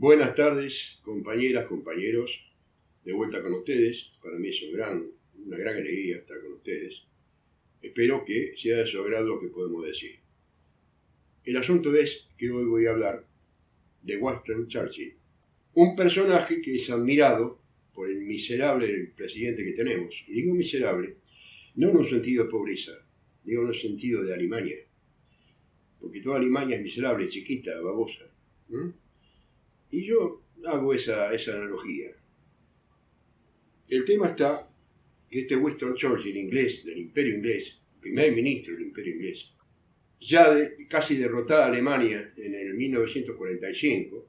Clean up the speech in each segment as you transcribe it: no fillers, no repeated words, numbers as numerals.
Buenas tardes, compañeras, compañeros, de vuelta con ustedes. Para mí es una gran alegría estar con ustedes. Espero que sea de su agrado lo que podemos decir. El asunto es que hoy voy a hablar de Winston Churchill, un personaje que es admirado por el miserable presidente que tenemos. Y digo miserable, no en un sentido de pobreza, digo en un sentido de Alemania. Porque toda Alemania es miserable, chiquita, babosa. Y yo hago esa analogía. El tema está que este Winston Churchill inglés, del Imperio Inglés, primer ministro del Imperio Inglés, ya casi derrotada Alemania en el 1945,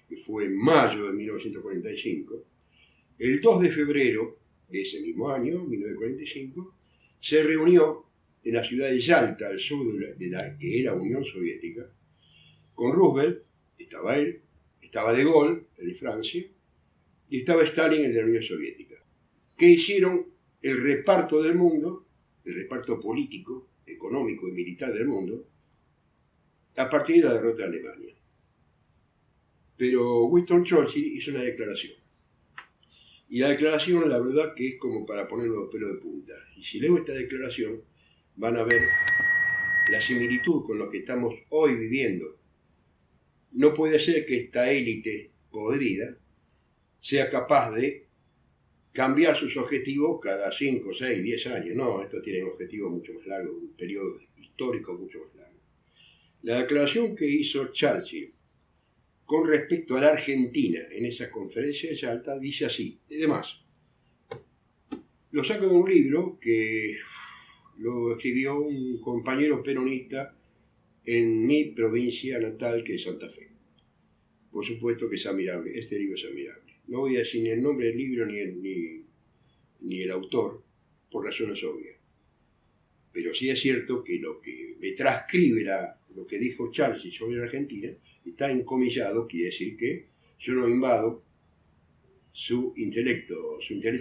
que fue en mayo de 1945, el 2 de febrero de ese mismo año, 1945, se reunió en la ciudad de Yalta, al sur de la que era Unión Soviética, con Roosevelt, estaba él, estaba De Gaulle, el de Francia, y estaba Stalin, el de la Unión Soviética, que hicieron el reparto del mundo, el reparto político, económico y militar del mundo, a partir de la derrota de Alemania. Pero Winston Churchill hizo una declaración. Y la declaración, la verdad, que es como para poner los pelos de punta. Y si leo esta declaración, van a ver la similitud con lo que estamos hoy viviendo. No puede ser que esta élite podrida sea capaz de cambiar sus objetivos cada 5, 6, 10 años. No, estos tienen objetivos mucho más largos, un periodo histórico mucho más largo. La declaración que hizo Churchill con respecto a la Argentina en esa conferencia de Yalta dice así, además, lo saco de un libro que lo escribió un compañero peronista en mi provincia natal, que es Santa Fe. Por supuesto que es admirable, este libro es admirable. No voy a decir ni el nombre del libro ni el autor, por razones obvias. Pero sí es cierto que lo que me transcribe lo que dijo Churchill sobre la Argentina está encomillado, quiere decir que yo no invado su intelecto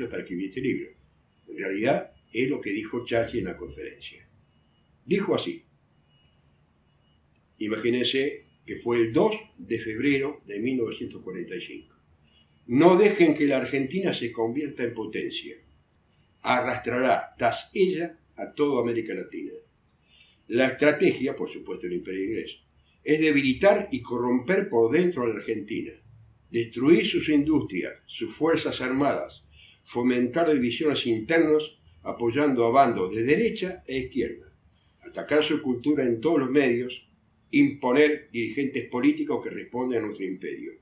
para escribir este libro. En realidad es lo que dijo Churchill en la conferencia. Dijo así, imagínense que fue el 2 de febrero de 1945. No dejen que la Argentina se convierta en potencia. Arrastrará tras ella a toda América Latina. La estrategia, por supuesto el Imperio Inglés, es debilitar y corromper por dentro a la Argentina, destruir sus industrias, sus fuerzas armadas, fomentar divisiones internas apoyando a bandos de derecha e izquierda, atacar su cultura en todos los medios, imponer dirigentes políticos que responden a nuestro imperio.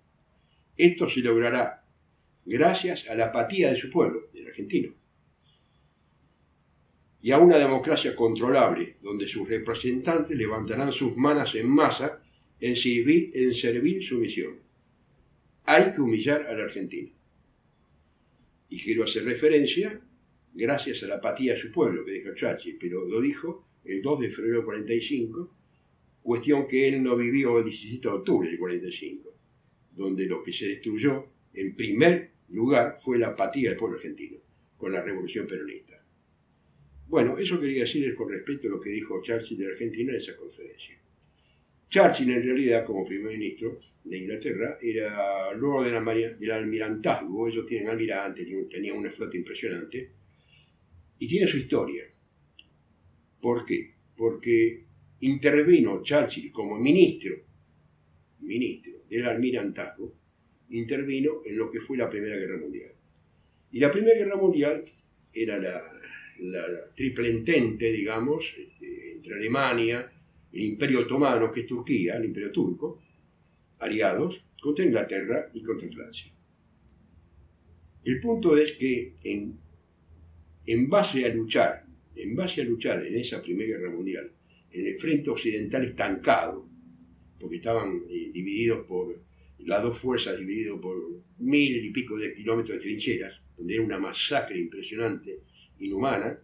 Esto se logrará gracias a la apatía de su pueblo, del argentino, y a una democracia controlable, donde sus representantes levantarán sus manos en masa en servir sumisión. Hay que humillar a la Argentina. Y quiero hacer referencia, gracias a la apatía de su pueblo, que dijo Churchill, pero lo dijo el 2 de febrero del 45, cuestión que él no vivió el 17 de octubre del 45, donde lo que se destruyó, en primer lugar, fue la apatía del pueblo argentino, con la revolución peronista. Bueno, eso quería decir con respecto a lo que dijo Churchill de Argentina en esa conferencia. Churchill, en realidad, como primer ministro de Inglaterra, era luego del almirantazgo. Ellos tienen almirantes, tenían una flota impresionante, y tiene su historia. ¿Por qué? Porque intervino Churchill como ministro del almirantazgo, intervino en lo que fue la Primera Guerra Mundial. Y la Primera Guerra Mundial era la triple entente, digamos, entre Alemania, el Imperio Otomano, que es Turquía, el Imperio Turco, aliados, contra Inglaterra y contra Francia. El punto es que en base a luchar en esa Primera Guerra Mundial, en el frente occidental estancado, porque estaban divididos por las dos fuerzas, divididos por 1000 y pico de kilómetros de trincheras, donde era una masacre impresionante, inhumana,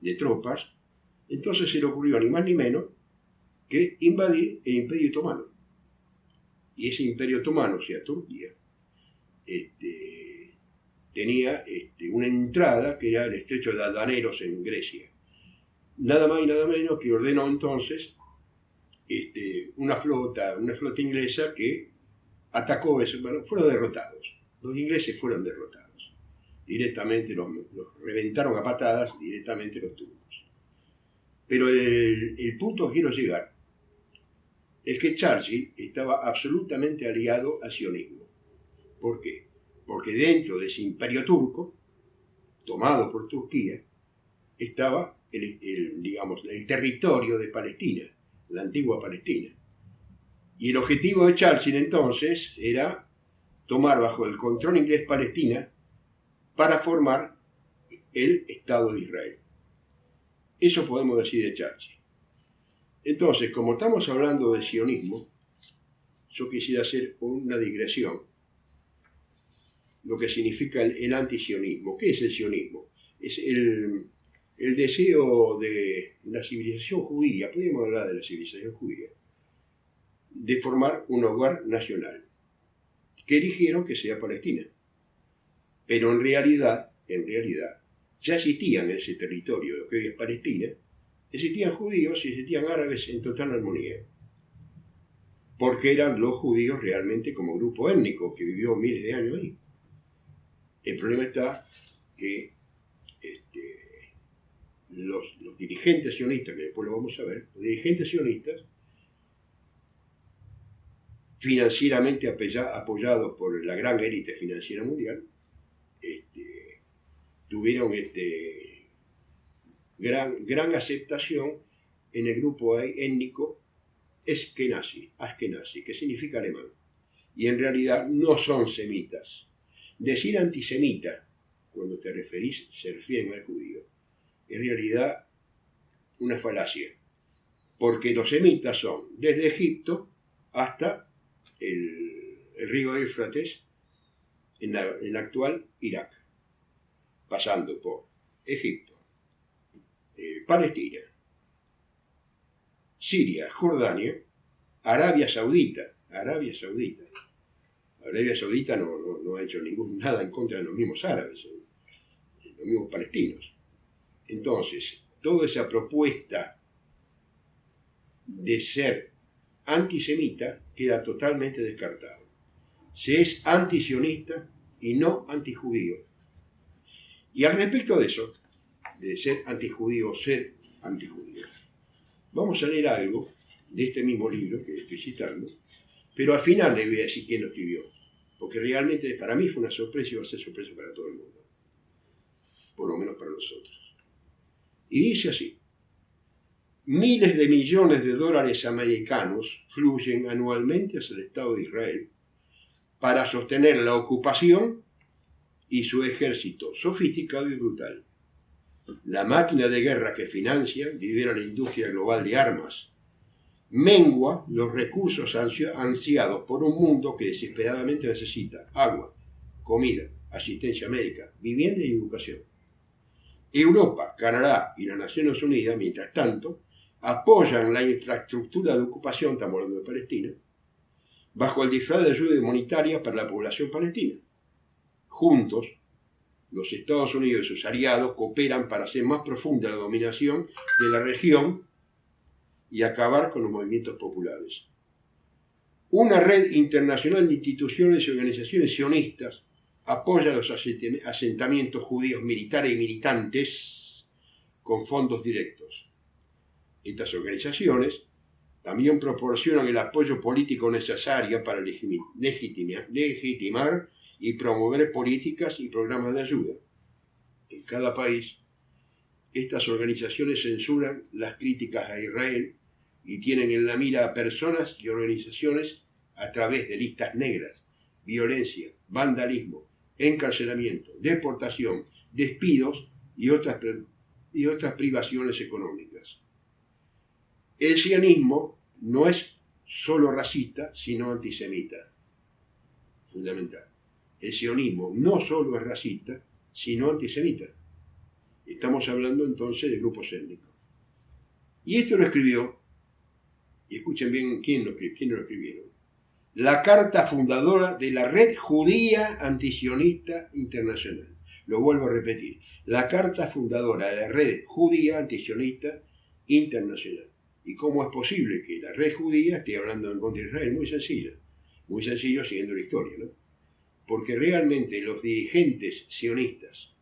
de tropas, entonces se le ocurrió ni más ni menos que invadir el Imperio Otomano. Y ese Imperio Otomano, o sea, Turquía, tenía una entrada que era el estrecho de Dardanelos en Grecia. Nada más y nada menos que ordenó entonces una flota inglesa que atacó eso, bueno, fueron derrotados. Los ingleses fueron derrotados. Directamente los reventaron a patadas, directamente los turcos. Pero el punto que quiero llegar es que Churchill estaba absolutamente aliado al sionismo. ¿Por qué? Porque dentro de ese imperio turco, tomado por Turquía, estaba el territorio de Palestina, la antigua Palestina. Y el objetivo de Churchill entonces era tomar bajo el control inglés Palestina para formar el Estado de Israel. Eso podemos decir de Churchill. Entonces, como estamos hablando de sionismo, yo quisiera hacer una digresión. Lo que significa el antisionismo. ¿Qué es el sionismo? Es el deseo de la civilización judía, podríamos hablar de la civilización judía, de formar un hogar nacional, que eligieron que sea Palestina. Pero en realidad, ya existían en ese territorio, lo que hoy es Palestina, existían judíos y existían árabes en total armonía. Porque eran los judíos realmente como grupo étnico que vivió miles de años ahí. El problema está que los dirigentes sionistas, que después lo vamos a ver, los dirigentes sionistas, financieramente apoyados por la gran élite financiera mundial, tuvieron gran aceptación en el grupo étnico Ashkenazi, que significa alemán. Y en realidad no son semitas. Decir antisemita, cuando se refieren al judío, en realidad una falacia. Porque los semitas son desde Egipto hasta el río Éufrates en el actual Irak, pasando por Egipto, Palestina, Siria, Jordania, Arabia Saudita no ha hecho nada en contra de los mismos árabes, los mismos palestinos. Entonces, toda esa propuesta de ser antisemita queda totalmente descartada. Se es antisionista y no antijudío. Y al respecto de eso, de ser antijudío, vamos a leer algo de este mismo libro que estoy citando, pero al final le voy a decir quién lo escribió, porque realmente para mí fue una sorpresa y va a ser sorpresa para todo el mundo, por lo menos para nosotros. Y dice así: miles de millones de dólares americanos fluyen anualmente hacia el Estado de Israel para sostener la ocupación y su ejército sofisticado y brutal. La máquina de guerra que financia lidera la industria global de armas, mengua los recursos ansiados por un mundo que desesperadamente necesita agua, comida, asistencia médica, vivienda y educación. Europa, Canadá y las Naciones Unidas, mientras tanto, apoyan la infraestructura de ocupación, estamos hablando de Palestina, bajo el disfraz de ayuda humanitaria para la población palestina. Juntos, los Estados Unidos y sus aliados cooperan para hacer más profunda la dominación de la región y acabar con los movimientos populares. Una red internacional de instituciones y organizaciones sionistas apoya los asentamientos judíos militares y militantes con fondos directos. Estas organizaciones también proporcionan el apoyo político necesario para legitimar y promover políticas y programas de ayuda. En cada país, estas organizaciones censuran las críticas a Israel y tienen en la mira a personas y organizaciones a través de listas negras, violencia, vandalismo, encarcelamiento, deportación, despidos y otras privaciones económicas. El sionismo no es solo racista, sino antisemita. Fundamental. El sionismo no solo es racista, sino antisemita. Estamos hablando entonces de grupos étnicos. Y esto lo escribió, y escuchen bien quién lo escribieron, la carta fundadora de la Red Judía Antisionista Internacional. Lo vuelvo a repetir, la carta fundadora de la Red Judía Antisionista Internacional. ¿Y cómo es posible que la Red Judía esté hablando en contra de Israel? Muy sencilla. Muy sencillo siguiendo la historia, ¿no? Porque realmente los dirigentes sionistas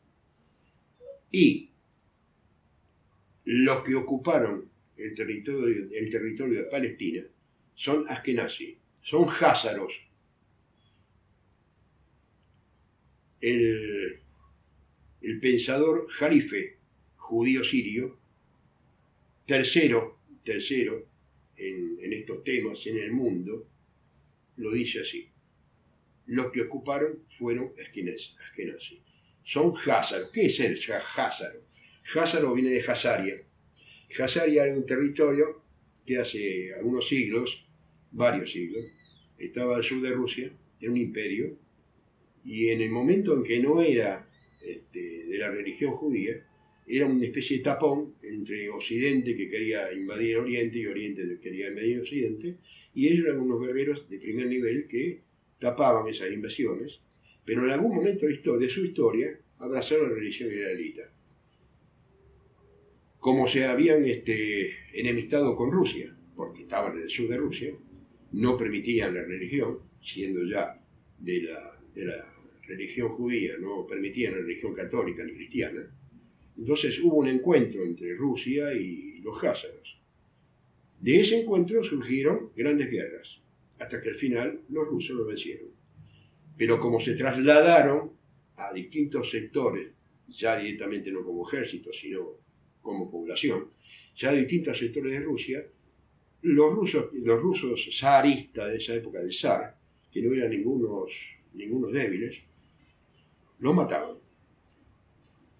y los que ocuparon el territorio de Palestina son askenazí, son házaros. El pensador Jalife, judío sirio, tercero en estos temas en el mundo, lo dice así: los que ocuparon fueron askenazí. Son házaros. ¿Qué es el házaro? Házaro viene de Hazaria. Hazaria era un territorio que hace algunos siglos, varios siglos, estaba al sur de Rusia, era un imperio, y en el momento en que no era de la religión judía, era una especie de tapón entre Occidente, que quería invadir Oriente, y Oriente que quería invadir Occidente, y ellos eran unos guerreros de primer nivel que tapaban esas invasiones, pero en algún momento de su historia abrazaron la religión israelita. Como se habían enemistado con Rusia, porque estaban en el sur de Rusia, no permitían la religión, siendo ya de la religión judía, no permitían la religión católica ni cristiana. Entonces hubo un encuentro entre Rusia y los házaros. De ese encuentro surgieron grandes guerras, hasta que al final los rusos lo vencieron. Pero como se trasladaron a distintos sectores, ya directamente no como ejército, sino como población, ya de distintos sectores de Rusia, los rusos zaristas de esa época del zar, que no eran ningunos débiles, los mataban.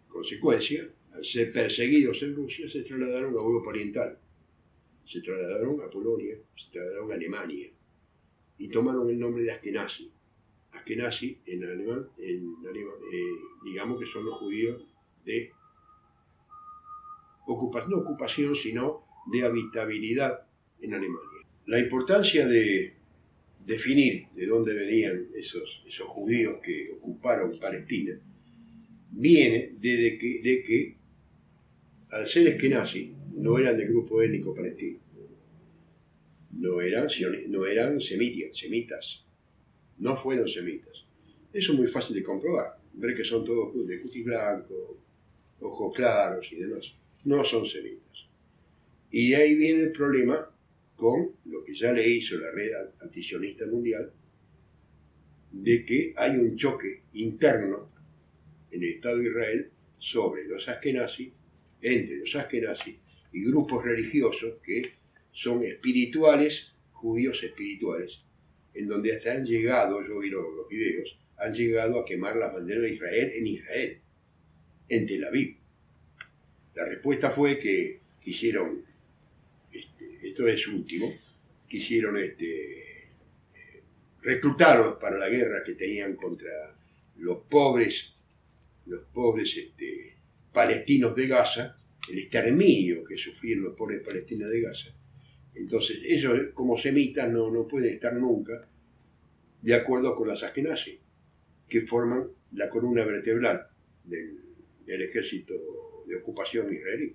Consecuencia, al ser perseguidos en Rusia, se trasladaron a Europa Oriental, se trasladaron a Polonia, se trasladaron a Alemania, y tomaron el nombre de Askenazí. Askenazí en alemán, digamos que son los judíos de no ocupación, sino de habitabilidad en Alemania. La importancia de definir de dónde venían esos judíos que ocuparon Palestina viene de que al ser askenazí no eran del grupo étnico palestino, no eran semitas, no fueron semitas. Eso es muy fácil de comprobar, ver que son todos de cutis blanco, ojos claros y demás. No son semitas. Y de ahí viene el problema con lo que ya le hizo la red antisionista mundial, de que hay un choque interno en el Estado de Israel sobre los askenazí, entre los askenazí y grupos religiosos que son espirituales, judíos espirituales, en donde hasta han llegado, yo vi los videos, han llegado a quemar la bandera de Israel en Israel, en Tel Aviv. La respuesta fue que quisieron, esto es último, quisieron reclutarlos para la guerra que tenían contra los pobres palestinos de Gaza, el exterminio que sufrieron los pobres palestinos de Gaza. Entonces ellos como semitas no pueden estar nunca de acuerdo con las askenazí, que forman la columna vertebral del ejército de ocupación israelí.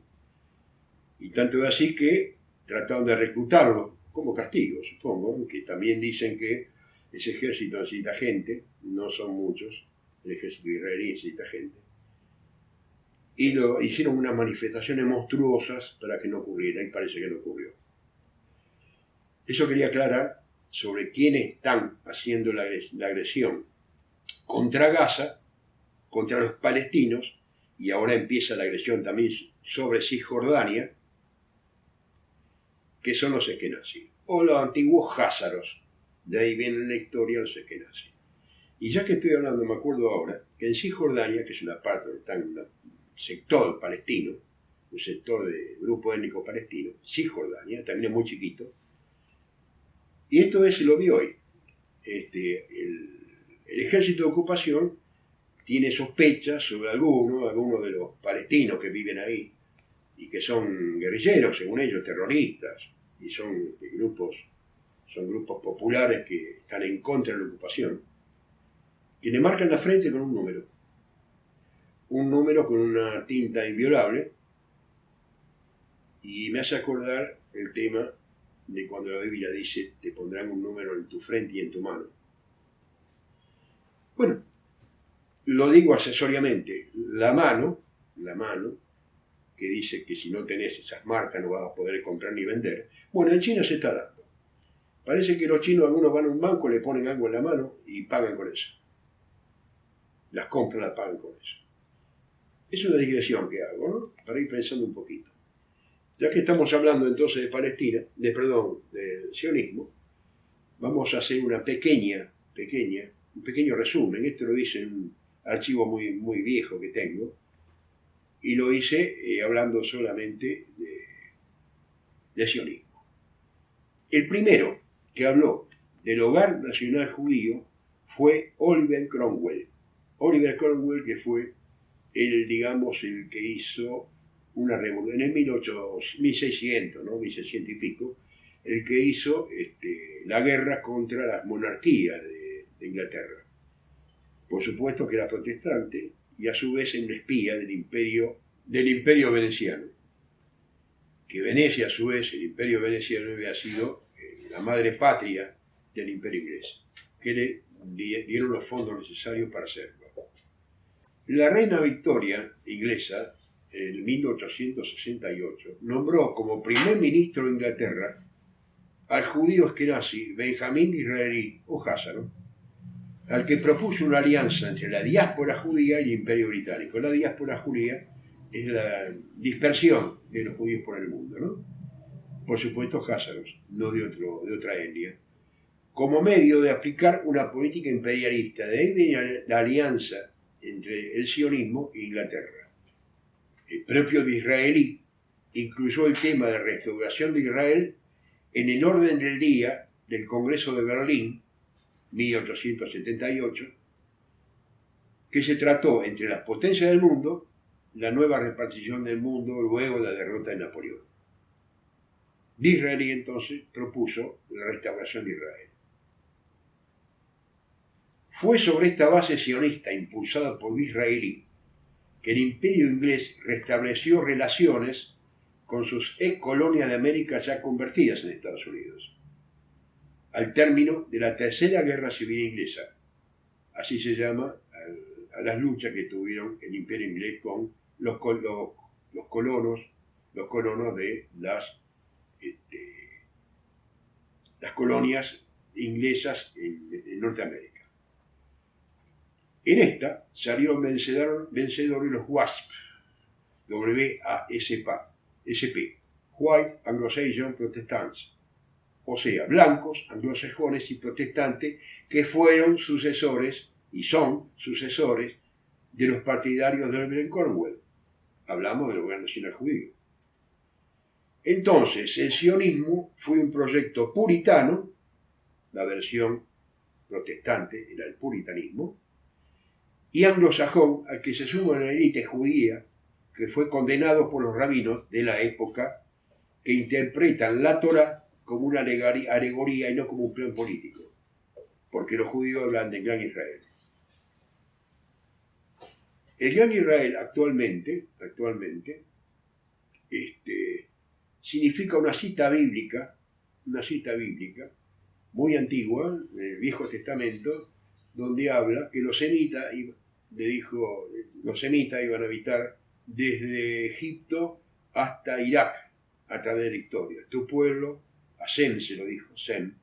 Y tanto es así que trataron de reclutarlos como castigo, supongo, que también dicen que ese ejército necesita gente, no son muchos, el ejército israelí necesita gente. Y hicieron unas manifestaciones monstruosas para que no ocurriera, y parece que no ocurrió. Eso quería aclarar sobre quiénes están haciendo la agresión contra Gaza, contra los palestinos, y ahora empieza la agresión también sobre Cisjordania, que son los askenazí, o los antiguos házaros. De ahí viene la historia los askenazí. Y ya que estoy hablando, me acuerdo ahora que en Cisjordania, que es una parte donde está un sector palestino, un sector de grupo étnico palestino, Cisjordania, también es muy chiquito, y esto lo vi hoy. El ejército de ocupación tiene sospechas sobre algunos de los palestinos que viven ahí y que son guerrilleros, según ellos, terroristas, y son grupos populares que están en contra de la ocupación, que le marcan la frente con un número con una tinta inviolable, y me hace acordar el tema de cuando la Biblia dice, te pondrán un número en tu frente y en tu mano. Bueno, lo digo accesoriamente, la mano, que dice que si no tenés esas marcas no vas a poder comprar ni vender, bueno, en China se está dando. Parece que los chinos, algunos van a un banco, le ponen algo en la mano y pagan con eso. Las compran, las pagan con eso. Es una digresión que hago, ¿no? Para ir pensando un poquito. Ya que estamos hablando entonces de Palestina, del sionismo, vamos a hacer un pequeño resumen. Esto lo hice en un archivo muy viejo que tengo, y lo hice hablando solamente de sionismo. El primero que habló del hogar nacional judío fue Oliver Cromwell. Oliver Cromwell, que fue el que hizo una revolución en el 1600, ¿no? 1600 y pico, el que hizo la guerra contra las monarquías de Inglaterra. Por supuesto que era protestante y a su vez un espía del imperio veneciano. Que Venecia, a su vez, el imperio veneciano había sido la madre patria del imperio inglés, que le dieron los fondos necesarios para hacerlo. La reina Victoria, inglesa, en 1868, nombró como primer ministro de Inglaterra al judío eskenazi Benjamín Disraeli, o Házaro, al que propuso una alianza entre la diáspora judía y el imperio británico. La diáspora judía es la dispersión de los judíos por el mundo, ¿no? Por supuesto, Házaros, no de otra etnia, como medio de aplicar una política imperialista. De ahí viene la alianza entre el sionismo e Inglaterra. El propio Disraeli incluyó el tema de restauración de Israel en el orden del día del Congreso de Berlín, 1878, que se trató entre las potencias del mundo la nueva repartición del mundo luego de la derrota de Napoleón. Disraeli entonces propuso la restauración de Israel. Fue sobre esta base sionista impulsada por Disraeli que el imperio inglés restableció relaciones con sus ex colonias de América ya convertidas en Estados Unidos, al término de la Tercera Guerra Civil Inglesa. Así se llama a las luchas que tuvieron el imperio inglés con los colonos de las colonias inglesas en Norteamérica. En esta salieron vencedores los WASP, W-A-S-P, White Anglo-Saxon Protestants, o sea, blancos, anglosajones y protestantes, que fueron sucesores y son sucesores de los partidarios de Oliver Cromwell. Hablamos del hogar nacional judío. Entonces, el sionismo fue un proyecto puritano, la versión protestante era el puritanismo, y anglosajón, al que se suma la élite judía, que fue condenado por los rabinos de la época, que interpretan la Torá como una alegoría y no como un plan político, porque los judíos hablan del Gran Israel. El Gran Israel actualmente significa una cita bíblica muy antigua, en el Viejo Testamento, donde habla que los semitas iban a habitar desde Egipto hasta Irak a través de la historia. Tu pueblo, a Sem se lo dijo, Sem,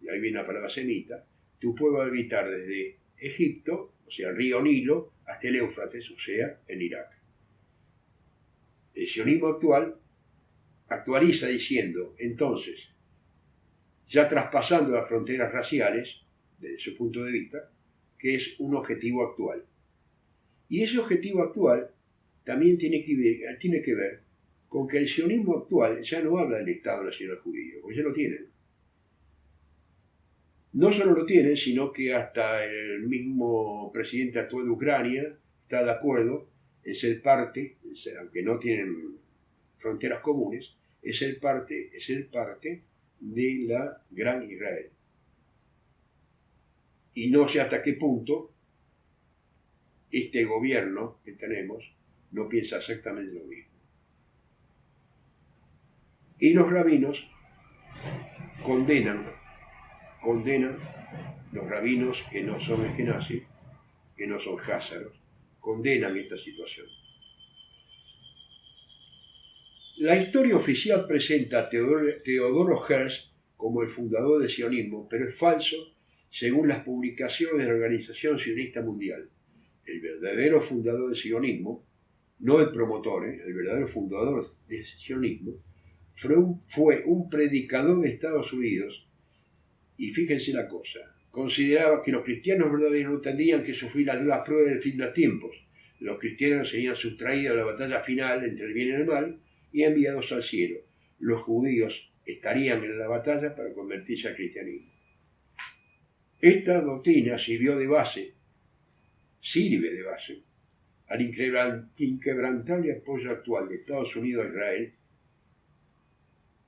y ahí viene la palabra semita, tu pueblo va a habitar desde Egipto, o sea, el río Nilo, hasta el Éufrates, o sea, en Irak. El sionismo actual actualiza diciendo, entonces, ya traspasando las fronteras raciales, desde su punto de vista, que es un objetivo actual. Y ese objetivo actual también tiene que ver con que el sionismo actual ya no habla del Estado Nacional Judío, porque ya lo tienen. No solo lo tienen, sino que hasta el mismo presidente actual de Ucrania está de acuerdo en ser parte, aunque no tienen fronteras comunes, es ser parte de la Gran Israel. Y no sé hasta qué punto este gobierno que tenemos no piensa exactamente lo mismo. Y los rabinos condenan los rabinos que no son eskenazis, que no son házaros, condenan esta situación. La historia oficial presenta a Teodoro Herzl como el fundador del sionismo, pero es falso según las publicaciones de la Organización Sionista Mundial. El verdadero fundador del sionismo, no el promotor, el verdadero fundador del sionismo, fue un predicador de Estados Unidos, y fíjense la cosa, consideraba que los cristianos verdaderos no tendrían que sufrir las duras pruebas del fin de los tiempos. Los cristianos serían sustraídos a la batalla final entre el bien y el mal y enviados al cielo. Los judíos estarían en la batalla para convertirse al cristianismo. Esta doctrina sirve de base al inquebrantable apoyo actual de Estados Unidos a Israel,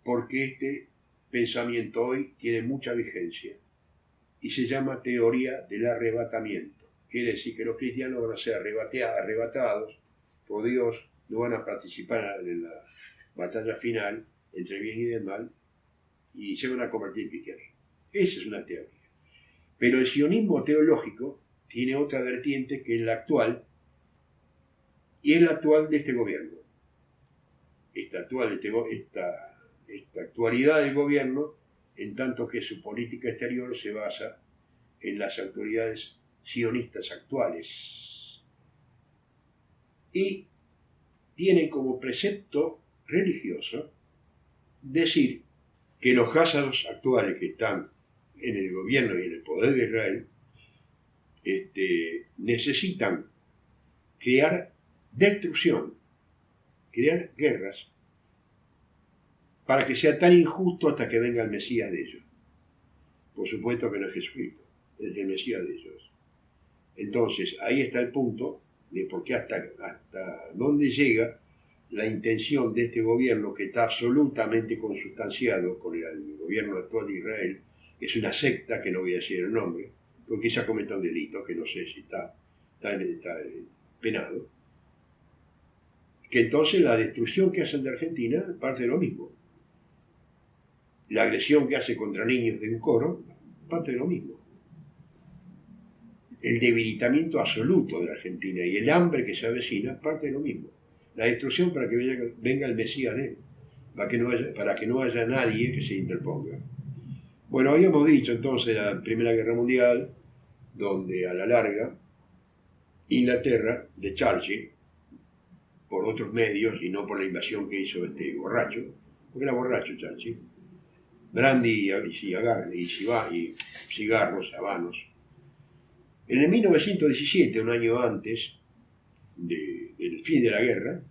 porque este pensamiento hoy tiene mucha vigencia y se llama teoría del arrebatamiento. Quiere decir que los cristianos van a ser arrebatados por Dios, no van a participar en la batalla final entre el bien y el mal y se van a convertir en cristianos. Esa es una teoría. Pero el sionismo teológico tiene otra vertiente que es la actual, y es la actual de este gobierno. Esta actualidad del gobierno, en tanto que su política exterior se basa en las autoridades sionistas actuales. Y tienen como precepto religioso decir que los házaros actuales que están en el gobierno y en el poder de Israel necesitan crear destrucción, crear guerras, para que sea tan injusto hasta que venga el Mesías de ellos. Por supuesto que no es Jesucristo, es el Mesías de ellos. Entonces, ahí está el punto de por qué hasta dónde llega la intención de este gobierno, que está absolutamente consustanciado con el gobierno actual de Israel, que es una secta, que no voy a decir el nombre, porque quizá cometa un delito, que no sé si está penado, que entonces la destrucción que hacen de Argentina parte de lo mismo. La agresión que hace contra niños de un coro parte de lo mismo. El debilitamiento absoluto de la Argentina y el hambre que se avecina parte de lo mismo. La destrucción para que venga el Mesías de él, para que no haya nadie que se interponga. Bueno, habíamos dicho entonces la Primera Guerra Mundial, donde a la larga Inglaterra, de Churchill, por otros medios y no por la invasión que hizo este borracho, porque era borracho Churchill, brandy y cigarros, habanos. En el 1917, un año antes del fin de la guerra,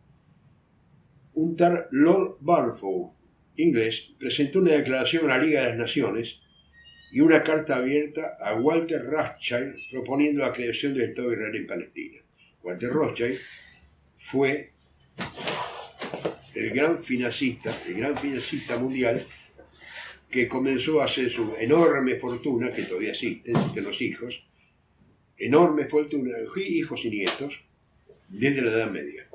un tal Lord Balfour, inglés, presentó una declaración a la Liga de las Naciones y una carta abierta a Walter Rothschild proponiendo la creación del Estado de Israel en Palestina. Walter Rothschild fue el gran financista mundial, que comenzó a hacer su enorme fortuna, que todavía existen los hijos, enorme fortuna, hijos y nietos, desde la Edad Media.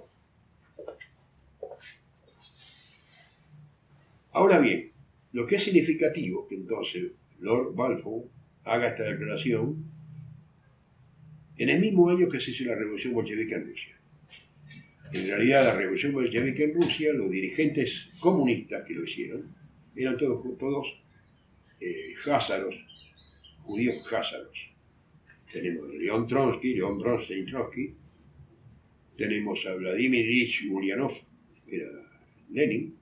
Ahora bien, lo que es significativo que entonces Lord Balfour haga esta declaración en el mismo año que se hizo la Revolución Bolchevique en Rusia. En realidad, la Revolución Bolchevique en Rusia, los dirigentes comunistas que lo hicieron, eran todos házaros, judíos házaros. Tenemos a León Bronstein Trotsky, tenemos a Vladimir Ilich Ulyanov, que era Lenin,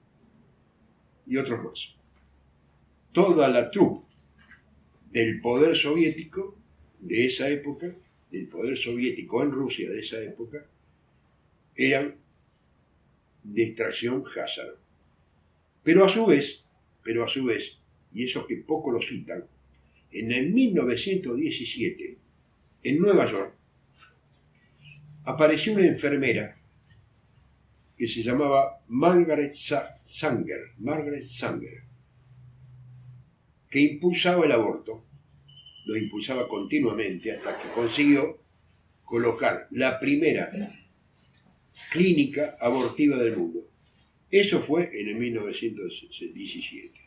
y otros más. Toda la troupe del poder soviético de esa época, del poder soviético en Rusia de esa época, eran de extracción házaro. Pero a su vez, y eso que poco lo citan, en el 1917, en Nueva York, apareció una enfermera que se llamaba Margaret Sanger, que impulsaba el aborto, lo impulsaba continuamente hasta que consiguió colocar la primera clínica abortiva del mundo. Eso fue en el 1917.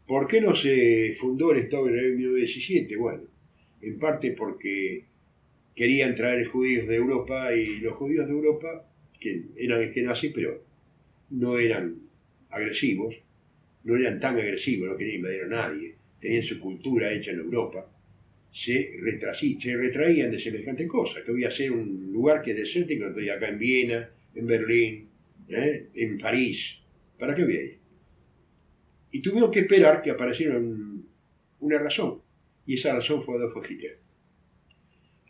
¿Por qué no se fundó el Estado de Israel en 1917? Bueno, en parte porque querían traer judíos de Europa y los judíos de Europa, que eran eskenazis, pero no eran agresivos, no eran tan agresivos, no querían invadir a nadie, tenían su cultura hecha en Europa, se retraían de semejante cosa, que voy a ser un lugar que es desértico, estoy acá en Viena, en Berlín, en París, ¿para qué voy a ir? Y tuvieron que esperar que apareciera una razón, y esa razón fue Adolfo Hitler.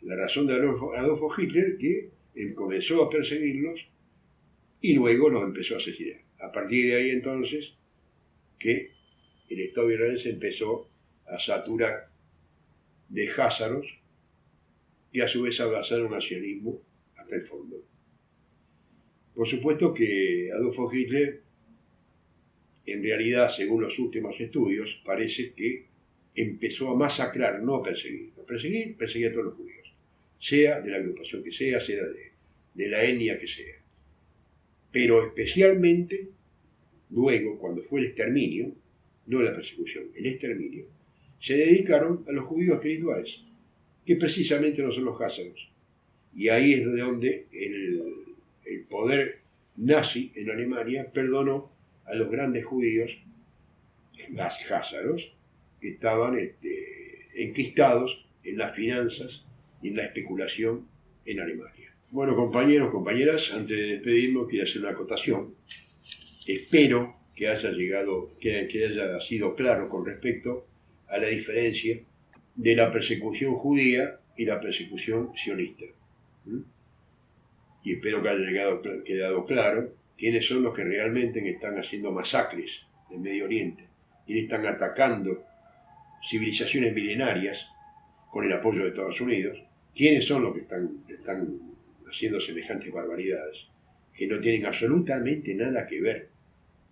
La razón de Adolfo Hitler, que él comenzó a perseguirlos y luego los empezó a asesinar. A partir de ahí entonces, que el Estado israelí empezó a saturar de házaros y a su vez a abrazar un nacionalismo hasta el fondo. Por supuesto que Adolfo Hitler, en realidad, según los últimos estudios, parece que empezó a masacrar, no a perseguir. A perseguía a todos los judíos, sea de la agrupación que sea de la etnia que sea. Pero especialmente, luego, cuando fue el exterminio, no la persecución, el exterminio, se dedicaron a los judíos espirituales, que precisamente no son los házaros. Y ahí es de donde el poder nazi en Alemania perdonó a los grandes judíos, los házaros, que estaban enquistados en las finanzas y en la especulación en Alemania. Bueno, compañeros, compañeras, antes de despedirnos, quiero hacer una acotación. Espero que haya sido claro con respecto a la diferencia de la persecución judía y la persecución sionista. Y espero que haya quedado claro quiénes son los que realmente están haciendo masacres en Medio Oriente, quiénes están atacando civilizaciones milenarias con el apoyo de Estados Unidos, quiénes son los que están haciendo semejantes barbaridades, que no tienen absolutamente nada que ver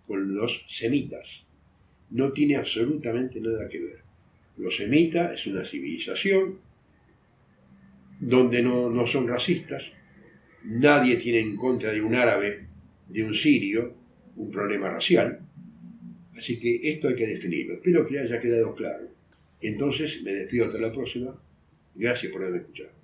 con los semitas. No tiene absolutamente nada que ver. Los semitas es una civilización donde no son racistas, nadie tiene en contra de un árabe, de un sirio, un problema racial. Así que esto hay que definirlo. Espero que haya quedado claro. Entonces me despido hasta la próxima. Gracias por haberme escuchado.